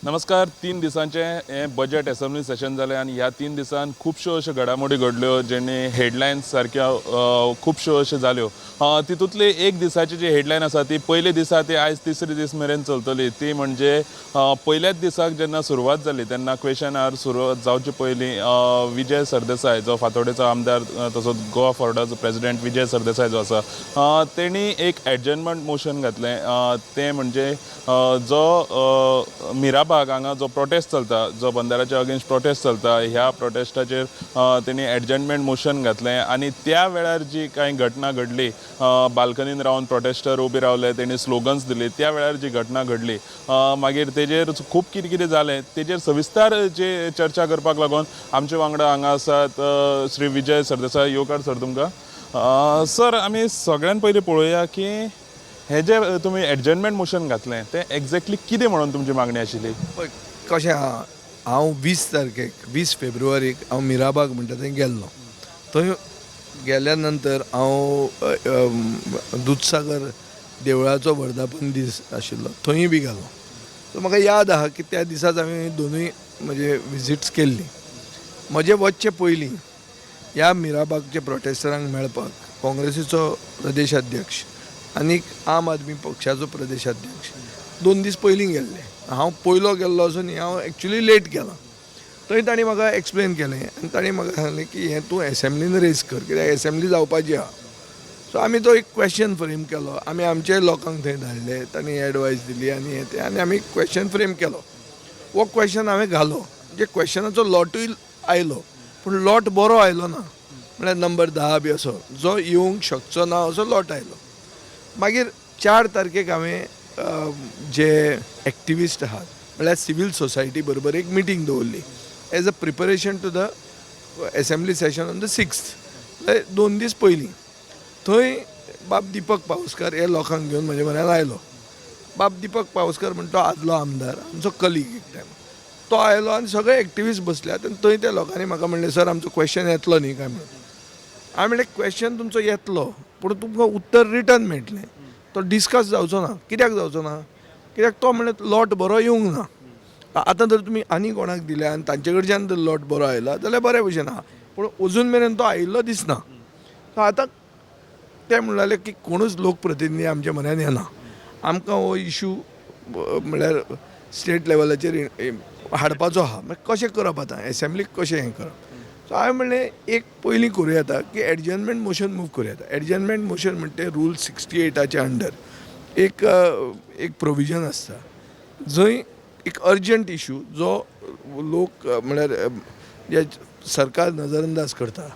नमस्कार. 3 दिसांचे हे बजेट असेंब्ली सेशन जालें आनी ह्या 3 दिसान खुबश्यो अश्यो घडामोडी घडल्यो जेणे हेडलायन्स सारक्यो खुबश्यो अश्यो जाल्यो. तितूंतली एक दिसाची जी हेडलायन आसा ती पयले दिसा ती आयज तिसरे दीस मेरेन चलतली. ती म्हणजे पयल्याच दिसाक जेन्ना सुरवात जाली तेन्ना क्वेशन आवर सुरवात जावचे पयलीं विजय सरदेसाय जो फातोडेचो आमदार तसोच गोवा फॉर्डाचो प्रेसिडेंट विजय सरदेसाय जो आसा तेणी एक एडजर्नमेंट मोशन घातलें. तें म्हणजे जो मिराबाग हांगा जो प्रोटेस्ट चलता, जो बंदाराच्या अगेन्स्ट प्रोटेस्ट चलता, ह्या प्रोटेस्टाचेर तेणी एडजर्नमेंट मोशन घातलें आनी त्या वेळार जी कांय घटना घडली, बाल्कनीन रावन प्रोटेस्टर उबे रावले, तेणी स्लोगन्स दिली, त्या वेळार जी घटना घडली मागीर तेजेर खूब कितें कितें जालें तेजेर सविस्तार जी चर्चा करपाक लागून आमचे वांगडा हांगा आसात श्री विजय सरदेसाय. येवकार सर तुमकां. सर, आमी सगळ्यान पयलीं पळोवया की हे जे तुमी एडजर्नमेंट मोशन घातलें तें एक्झॅक्टली कितें म्हणून तुमची मागणी आशिल्ली? पळय कशें आहा, हांव 20 तारखेक 20 फेब्रुवारीक हांव मिराबाग म्हणटा थंय गेल्लो. थंय गेल्या नंतर हांव दूदसागर देवळाचो वर्धापन दीस आशिल्लो थंय बी गेलो. सो म्हाका याद आहा की त्या दिसाच हांवें दोनूय म्हणजे विजिट्स केल्ली. म्हजे वचचे पयलीं ह्या मिराबागच्या प्रोटेस्टरांक मेळपाक काँग्रेसीचो प्रदेशाध्यक्ष आनीक आम आदमी पक्षाचो प्रदेशाध्यक्ष 2 दीस पयलीं गेल्ले. हांव पयलो गेल्लो असो न्ही, हांव एक्चुली लेट गेलो. थंय तांणी म्हाका एक्सप्लेन केलें आनी तांणी म्हाका सांगलें की हें तूं एसेंब्लीन रेज कर, कित्याक एसेंब्ली जावपाची आहा. सो आमी तो एक क्वेश्चन फ्रेम केलो. आमी आमच्या लोकांक थंय धाडले, तांणी एडवायस दिली आनी हें तें आनी आमी क्वेश्चन फ्रेम केलो. हो क्वेश्चन हांवें घालो. म्हणजे क्वेश्चनाचो लॉटूय आयलो पूण लॉट बरो आयलो ना, म्हळ्यार नंबर 10 बी असो जो येवंक शकचो ना असो लॉट आयलो. मागीर 4 तारखेक हांवें जे एक्टिविस्ट आहात म्हळ्यार सिवील सोसायटी बरोबर एक मिटींग दवरली as a preparation to the assembly session on the 6th. 2 दीस पयलीं थंय बाब दिपक पावसकार हे लोकांक घेवन म्हजे म्हऱ्यान आयलो. बाब दिपक पावसकार म्हणटा तो आदलो आमदार, आमचो कलीग एक टायम. तो आयलो आनी सगळे एक्टिविस्ट बसल्यात आनी थंय त्या लोकांनी म्हाका म्हणलें, सर आमचो क्वेश्चन येतलो न्ही काय म्हणून. हांवें म्हणलें क्वेश्चन तुमचो येतलो पूण तुमकां उत्तर रिटर्न मेळटलें. तो डिस्कस जावचो ना. कित्याक जावचो ना? कित्याक तो म्हणलें लॉट बरो येवंक ना. आतां जर तुमी आनी कोणाक दिल्या आनी तांचे कडच्यान जर लॉट बरो आयला जाल्यार बरे भशेन आहा, पूण अजून मेरेन तो आयिल्लो दिसना. सो आतां ते म्हणलें की कोणूच लोकप्रतिनिधी आमच्या म्हऱ्यान येना, आमकां हो इशू म्हळ्यार स्टेट लेवलाचेर हाडपाचो आहा. मागीर कशें करप आतां एसेंब्लीक कशें हें करप? सो हांवें म्हणलें एक पयलीं करूं येता की एडजर्नमेंट मोशन मूव करूं येता. एडजर्नमेंट मोशन म्हणटा रूल 68च्या अंडर एक प्रोविजन आसता जंय एक अर्जंट इशू जो लोक म्हळ्यार जे सरकार नजरअंदाज करता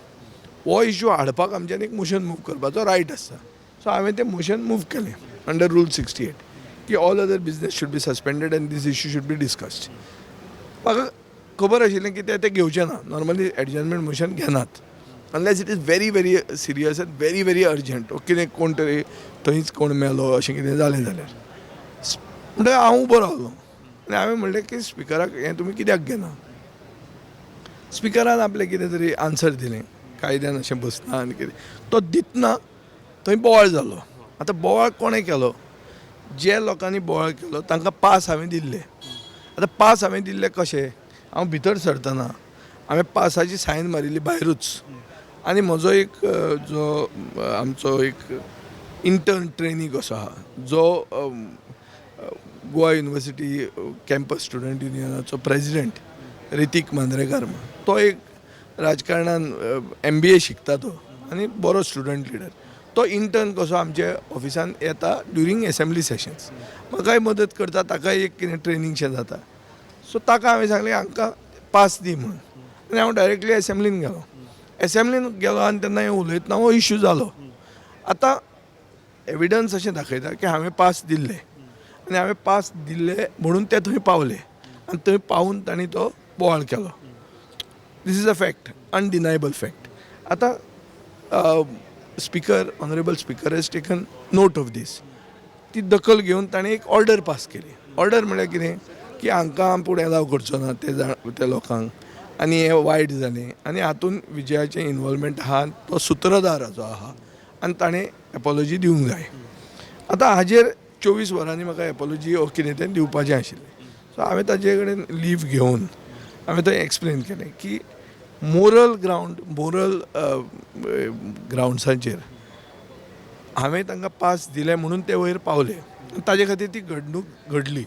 हो इशू हाडपाक आमच्यान एक मोशन मूव करपाचो रायट आसता. सो हांवें तें मोशन मूव केलें अंडर रूल 68 की all other business should be suspended and these issue should be discussed. म्हाका खबर आशिल्लें की ते घेवचे ना. नॉर्मली एडजर्नमेंट मोशन घेनात unless it is very very serious end very very urgent. कितें कोण तरी थंयच कोण मेलो अशें कितें जालें जाल्यार. म्हणटकीर हांव उबो रावलो आनी हांवें म्हणलें की स्पिकराक हें तुमी कित्याक घेना. स्पिकरान आपलें कितें तरी आन्सर दिलें, कायद्यान अशें बसना आनी कितें तो दितना थंय बोवाळ जालो. आतां बोवाळ कोणें केलो? जे लोकांनी बोवाळ केलो तांकां पास हांवें दिल्ले. आतां पास हांवें दिल्ले कशें? हांव भितर सरतना हांवें पासाची सायन मारिल्ली भायरूच आनी म्हजो एक जो आमचो एक इंटर्न ट्रेनी कसो आहा जो गोवा युनिवर्सिटी कॅम्पस स्टुडंट युनियनाचो प्रेसिडेंट रितीक मांद्रेकार तो एक राजकारणान MBA शिकता तो आनी बरो स्टुडंट लिडर. तो इंटर्न कसो आमच्या ऑफिसान येता ड्युरींग एसेंब्ली सेशन्स, म्हाकाय मदत करता, ताकाय एक कितें ट्रेनिंगशें जाता. सो ताका हांवें सांगलें हांकां पास दी म्हणून आनी हांव डायरेक्टली एसेंब्लीन गेलो. एसेंब्लीन गेलो आनी तेन्ना हें उलयतना हो इशू जालो. आतां एविडन्स अशें दाखयता की हांवें पास दिल्ले आनी हांवें पास दिल्ले म्हणून ते थंय पावले आनी थंय पावून तांणी तो बोवाळ केलो. This is a fact, undeniable fact. आतां speaker, honourable speaker has taken note of this. ती दखल घेवन ताणें एक ऑर्डर पास केली. ऑर्डर म्हळ्यार कितें की हांकां फुडें अलाव करचो ना ते लोकांक आनी हें वायट जालें आनी हातूंत विजयाचें इनवॉल्वमेंट आहा, तो सुत्रधार जो आहा आनी ताणें एपॉलॉजी दिवंक जाय. आतां हाजेर 24 वरांनी म्हाका एपॉलॉजी कितें तें दिवपाचें आशिल्लें. सो सो हांवें ताजे कडेन लीव घेवन हांवें थंय एक्सप्लेन केलें की मोरल ग्रावंड्साचेर हांवें तांकां पास दिलें म्हणून ते वयर पावले आनी ताजे खातीर ती घडणूक घडली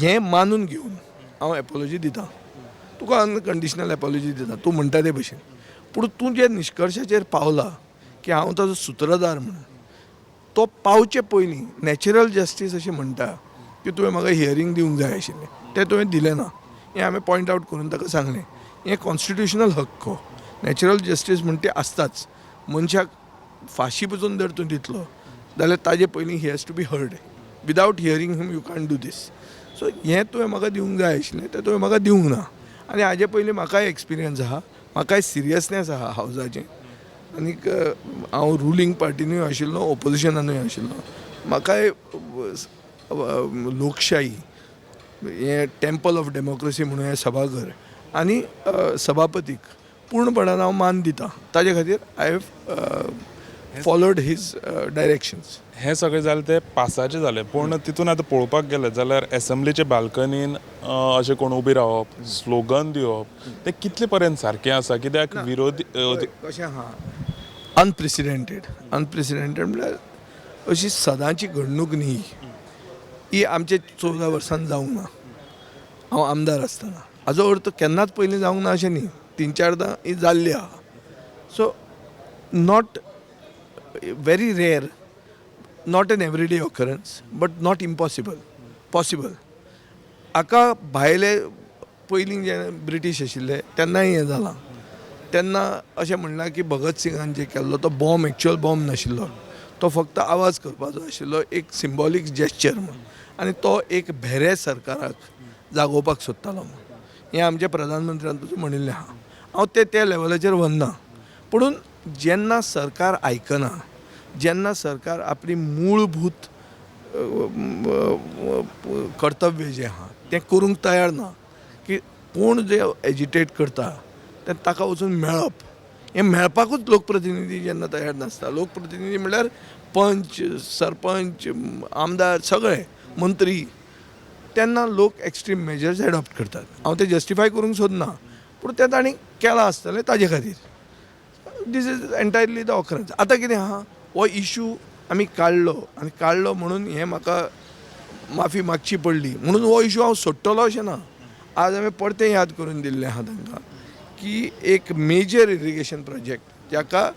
हें मानून घेवन हांव एपॉलॉजी दितां तुका अनकंडिशनल एपॉलॉजी दिता तूं म्हणटा ते भशेन पूण तूं जे निश्कर्शाचेर पावला की हांव ताजो सुत्रधार म्हणून तो पावचे पयलीं नॅचरल जस्टीस अशें म्हणटा की तुवें म्हाका हियरींग दिवंक जाय आशिल्लें तें तुवें दिलें ना हें हांवें पॉयंट आवट करून ताका सांगलें हें कॉन्स्टिट्युशनल हक्क नॅचरल जस्टीस म्हणटा ती आसताच मनशाक फाशी पसून जर तूं दितलो जाल्यार ताजे पयलीं ही has to be heard without hearing him you can do this so हें तुवें म्हाका दिवंक जाय आशिल्लें तें तुवें म्हाका दिवंक ना आनी हाजे पयलीं म्हाकाय एक्सपिरियन्स आहा म्हाकाय सिरियसनेस आहा हावजाचें आनीक हांव रुलींग पार्टीनूय आशिल्लो ऑपोजिशनानूय आशिल्लो म्हाकाय लोकशाही हें टेंपल ऑफ डेमोक्रेसी म्हणून हें सभाघर आनी सभापतीक पूर्णपणान हांव मान दितां ताजे खातीर I have followed his directions हें सगळें जालें तें पासाचें जालें पूण तितून आतां पळोवपाक गेलें जाल्यार एसेंब्लीच्या बाल्कनीन अशें कोण उबी रावप स्लोगन दिवप तें कितले पर्यंत सारकें आसा कित्याक विरोधी कशें आहा अनप्रेसिडेंटेड म्हळ्यार अशी सदांची घडणूक न्ही ही आमचे 14 वर्सांन जावंक ना हांव आमदार आसतना हाजो अर्थ केन्नाच पयलीं जावंक ना अशें न्ही 3-4दां ही जाल्ली आहा so not very rare not an everyday occurrence but not impossible possible हाका भायले पयलीं जे ब्रिटीश आशिल्ले तेन्नाय हें जालां तेन्ना अशें म्हणलां की भगत सिंगान जे केल्लो तो बॉम्ब एक्चुअल बॉम्ब नाशिल्लो तो फक्त आवाज करपाचो आशिल्लो एक सिंबॉलीक जेस्चर म्हणून आनी तो एक भेरे सरकाराक जागोवपाक सोदतालो हें आमच्या प्रधानमंत्र्यान तुजें म्हणिल्लें आहा हांव ते लेवलाचेर व्हरना पुणून जेन्ना सरकार आयकना जेन्ना सरकार आपली मूळभूत कर्तव्य जें आहा तें करूंक तयार ना की कोण जे एजिटेट करता तें ताका वचून मेळप हें मेळपाकूच लोकप्रतिनिधी जेन्ना तयार नासता लोकप्रतिनिधी म्हळ्यार पंच सरपंच आमदार सगळे मंत्री तेन्ना लोक एक्स्ट्रीम मेजर्स एडॉप्ट करतात हांव ते जस्टिफाय करूंक सोदना पूण तें तांणी केलां आसतलें ताजे खातीर this is entirely the occurrence आतां कितें आहा हो इशू आमी काडलो म्हणून हें म्हाका माफी मागची पडली म्हणून हो इशू हांव सोडटलो अशें ना आज हांवें परतें याद करून दिल्लें आहा तांकां की एक मेजर इरिगेशन प्रोजेक्ट जाका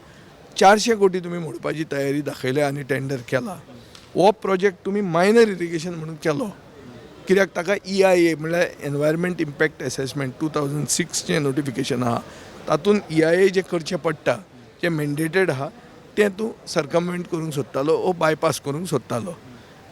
400 कोटी तुमी मोडपाची तयारी दाखयल्या आनी टेंडर केला हो प्रोजेक्ट तुमी मायनर इरिगेशन म्हणून केलो कित्याक ताका EIA म्हळ्यार एनवायरमेंट इम्पॅक्ट एसेसमेंट 2006चें नोटिफिकेशन आहा तातूंत EIA जे करचें पडटा जे मेंडेटेड आहा तें तूं सर्कमवेंट करूंक सोदतालो वो बायपास करूंक सोदतालो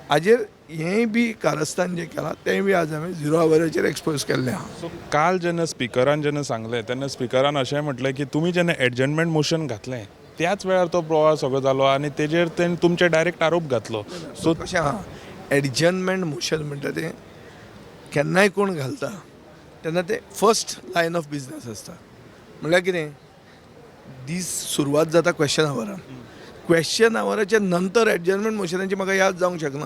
हाजेर हेंय बी कारस्थान जें केलां तेंय बी आज हांवें 0 आवाराचेर एक्सपोज केल्लें आहा सो काल जेन्ना स्पिकरान जेन्ना सांगलें तेन्ना स्पिकरान अशें म्हटलें की तुमी जेन्ना एडजमेंट मोशन घातलें त्याच वेळार तो प्रवाह सगळो जालो आनी तेजेर तेणें तुमचे डायरेक्ट आरोप घातलो सो कशें आहा एडजमेंट मोशन म्हणटा तें केन्नाय कोण घालता तेन्ना तें फर्स्ट लायन ऑफ बिजनस आसता म्हळ्यार कितें दीस सुरवात जाता क्वेश्चन आवराच्या नंतर एडजमेंट मोशनाची म्हाका याद जावंक शकना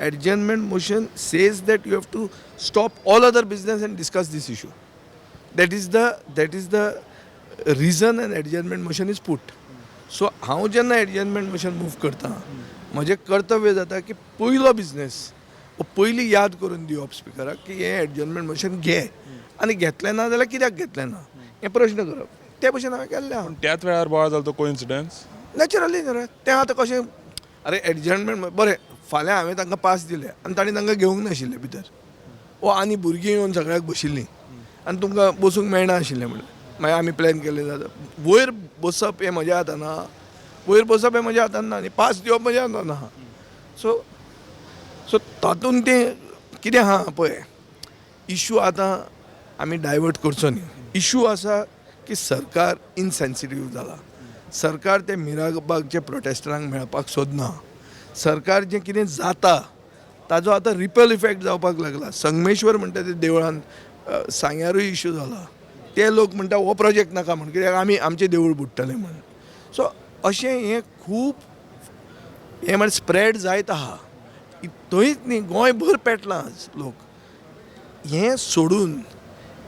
adjournment motion says that you have to stop all other business and discuss this issue that is the reason an adjournment motion is put so हांव जेन्ना एडजमेंट मोशन मूव करता म्हजें कर्तव्य जाता की पयलो बिजनेस पयलीं याद करून दिवप स्पिकराक की हें एडजमेंट मोशन घे आनी घेतलें ना जाल्यार कित्याक घेतलें ना हें प्रश्न करप ते भशेन हांवें केल्लें आहा त्याच वेळार बोवाळ जालो तो कोइन्सिडन्स नॅचरली न्ही रे तें आतां कशें अरे एडजमेंट बरें फाल्यां हांवें तांकां पास दिलें आनी तांणी तांकां घेवंक नाशिल्लें भितर वो आनी भुरगीं येवन सगळ्याक बशिल्लीं आनी तुमकां बसूंक मेळना आशिल्लें म्हणून मागीर आमी प्लॅन केलें जाता वयर बसप हें म्हज्या हातान आहा वयर बसप हें म्हज्या हातान ना आनी पास दिवप म्हज्या हातान आहा सो तातूंत तें कितें आहा पळय इशू आतां आमी डायवर्ट करचो न्ही इशू आसा की सरकार इनसेन्सिटीव जाला सरकार ते मिराबागचे प्रोटेस्टरांक मेळपाक सोदना सरकार जें कितें जाता ताजो आतां रिपल इफेक्ट जावपाक लागला संगमेश्वर म्हणटा ते देवळान सांग्यारूय इशू जाला ते लोक म्हणटा हो प्रोजेक्ट नाका म्हण कित्याक आमी आमचें देवूळ बुडटलें म्हणून सो अशें हें खूब हें म्हळ्यार स्प्रेड जायत आहा थंयच न्ही गोंयभर पेटलां आज लोक हें सोडून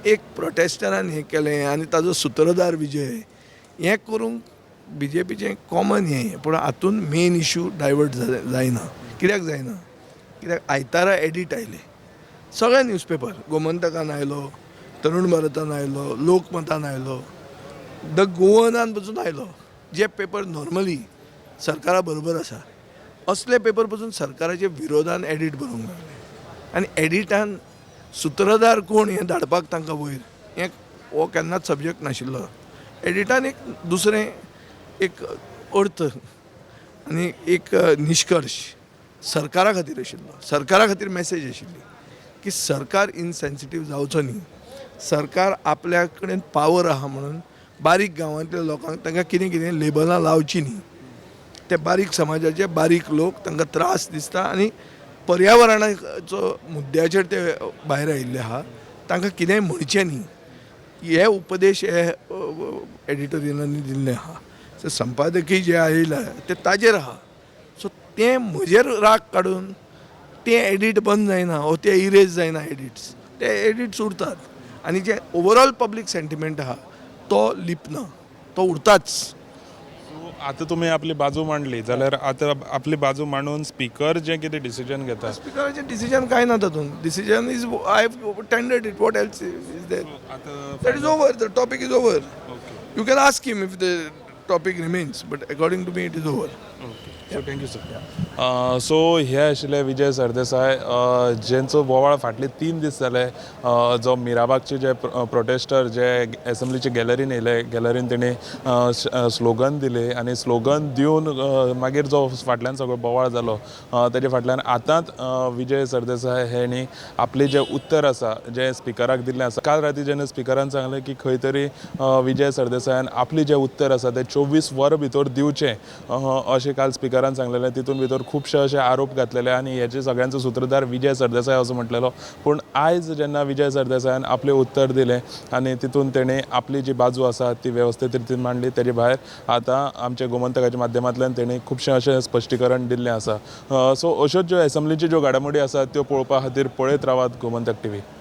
एक प्रोटेस्टरान हें केलें आनी ताजो सुत्रधार विजय हें करूंक बी जे पीचें कॉमन हें पूण हातून मेन इश्यू डायवर्ट जायना कित्याक जायना कित्याक आयतारा एडीट आयले सगळे न्यूजपेपर गोमंतकान आयलो तरूण भारतान आयलो लोकमतान आयलो द गोवनान पसून आयलो जे पेपर नॉर्मली सरकारा बरोबर आसा असले पेपर पसून सरकाराच्या विरोधान एडीट बरोवंक लागले आनी एडिटान सुत्रधार कोण हें धाडपाक तांकां वयर हें हो केन्नाच सब्जेक्ट नाशिल्लो एडिटान एक दुसरें एक अर्थ आनी एक निश्कर्श सरकारा खातीर आशिल्लो सरकारा खातीर मॅसेज आशिल्ली की सरकार इनसेन्सिटीव जावचो न्ही सरकार आपल्या कडेन पावर आहा म्हणून बारीक गांवांतल्या लोकांक तांकां कितें कितें लेबलां लावची न्ही ते बारीक समाजाचे बारीक लोक तांकां त्रास दिसता आनी पर्यावरणाचो मुद्द्याचेर ते भायर आयिल्ले आहा तांकां कितेंय म्हणचें न्ही हे उपदेश हे एडिटोरियलांनी दिल्ले आहा सो संपादकीय जे आयला ते ताजेर आहा सो तें म्हजेर राग काडून तें एडीट बंद जायना वो ते इरेज जायना एडिट्स ते एडिट्स उरतात आनी जे ओवरऑल पब्लीक सेंटिमेंट आहा तो लिपना तो उरताच आतां तुमी आपली बाजू मांडली जाल्यार आतां आपली बाजू मांडून स्पीकर जें कितें डिसिजन घेता स्पिकराचें डिसिजन कांय ना तातूंत decision is I have tendered it what else is there आतां that is over the topic is over you can ask him if the topic remains but according to me it is over thank you sir so हे आशिल्ले विजय सरदेसाय जेंचो बोवाळ फाटले 3 दीस जाले जो मिराबागचे जे protester जे एसेंब्लीचे गॅलरीन येयले गॅलरीन तेणी स्लोगन दिले आनी स्लोगन दिवन मागीर जो फाटल्यान सगळो बोवाळ जालो तेजे फाटल्यान आतांच विजय सरदेसाय हेणी आपलें जें उत्तर आसा जें स्पिकराक दिल्लें आसा काल राती जेन्ना स्पिकरान सांगलें की खंय तरी विजय सरदेसायान आपली जें उत्तर आसा तें 24 वरां भितर दिवचें अशें काल स्पिकरान सांगलेलें तितून भितर खुबशे अशे आरोप घातलेले आनी हेचे सगळ्यांचो सूत्रधार विजय सरदेसाय असो म्हटलेलो पूण आयज जेन्ना विजय सरदेसायान आपलें उत्तर दिलें आनी तितून तेणें आपली जी बाजू आसा ती वेवस्थीत रितीन मांडली तेजे भायर आतां आमच्या गोमंतकाच्या माध्यमांतल्यान तेणें खुबशें अशें स्पश्टीकरण दिल्लें आसा सो अश्योच ज्यो एसेंब्लीच्यो ज्यो घडामोडी आसात त्यो पळोवपा खातीर पळयत रावात गोमंतक टीव्ही